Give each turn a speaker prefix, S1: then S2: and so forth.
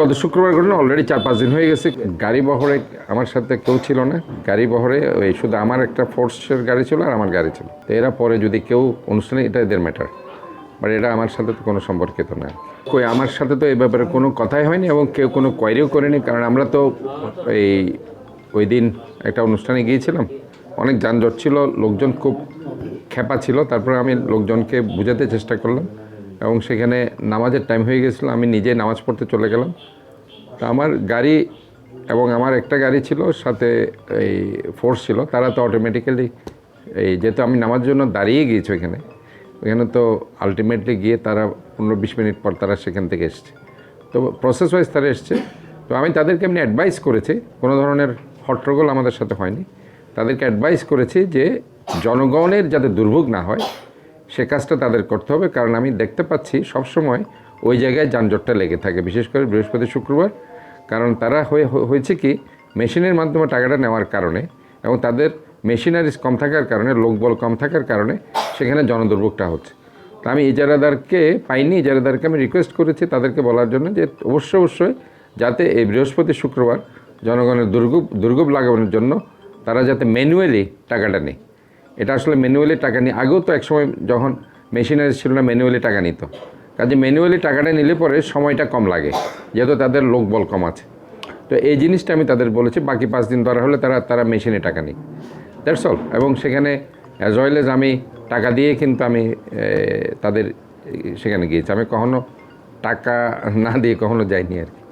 S1: গত শুক্রবার ঘটনা অলরেডি 4-5 দিন হয়ে গেছে। গাড়ি বহরে আমার সাথে কেউ ছিল না। গাড়ি বহরে ওই শুধু আমার একটা ফোর্সের গাড়ি ছিল আর আমার গাড়ি ছিল। তো এরা পরে যদি কেউ অনুষ্ঠানে, এটা এদের ম্যাটার, বাট এটা আমার সাথে তো কোনো সম্পর্কিত না। আমার সাথে তো এই ব্যাপারে কোনো কথাই হয়নি এবং কেউ কোনো কোয়ারিও করেনি, কারণ আমরা তো ওই দিন একটা অনুষ্ঠানে গিয়েছিলাম, অনেক যানজট ছিল, লোকজন খুব ক্ষেপা ছিল। তারপরে আমি লোকজনকে বোঝাতে চেষ্টা করলাম এবং সেখানে নামাজের টাইম হয়ে গেছিলো, আমি নিজে নামাজ পড়তে চলে গেলাম। তো আমার গাড়ি এবং আমার একটা গাড়ি ছিল, সাথে এই ফোর্স ছিল, তারা তো অটোমেটিক্যালি যেহেতু আমি নামাজের জন্য দাঁড়িয়ে গিয়েছি ওইখানে তো আলটিমেটলি গিয়ে তারা 15-20 মিনিট পর তারা সেখান থেকে এসছে। তো প্রসেস ওয়াইজ তারা এসছে। তো আমি তাদেরকে এমনি অ্যাডভাইস করেছি, কোনো ধরনের হট্টগোল আমাদের সাথে হয়নি। তাদেরকে অ্যাডভাইস করেছি যে জনগণের যাতে দুর্ভোগ না হয় সে কাজটা তাদের করতে হবে, কারণ আমি দেখতে পাচ্ছি সবসময় ওই জায়গায় যানজটটা লেগে থাকে, বিশেষ করে বৃহস্পতি শুক্রবার। কারণ তারা হয়েছে কি, মেশিনের মাধ্যমে টাকাটা নেওয়ার কারণে এবং তাদের মেশিনারিজ কম থাকার কারণে, লোকবল কম থাকার কারণে সেখানে জনদুর্ভোগটা হচ্ছে। তো আমি ইজারাদারকে পাইনি, ইজারাদারকে আমি রিকোয়েস্ট করেছি তাদেরকে বলার জন্য যে অবশ্যই যাতে এই বৃহস্পতি শুক্রবার জনগণের দুর্ভোগ লাগানোর জন্য তারা যাতে ম্যানুয়ালি টাকাটা নেয়। এটা আসলে ম্যানুয়ালি টাকা নিয়ে, আগেও তো একসময় যখন মেশিনারি ছিল না ম্যানুয়ালি টাকা নিত, কাজে ম্যানুয়ালি টাকাটা নিলে পরে সময়টা কম লাগে, যেহেতু তাদের লোকবল কম আছে। তো এই জিনিসটা আমি তাদের বলেছি, বাকি 5 দিন ধরা হলে তারা মেশিনে টাকা নিই, দ্যাটস অল। এবং সেখানে অ্যাজ ওয়েল এজ আমি টাকা দিয়ে কিন্তু আমি তাদের সেখানে গিয়েছি, আমি কখনো টাকা না দিয়ে কখনো যাইনি আর কি।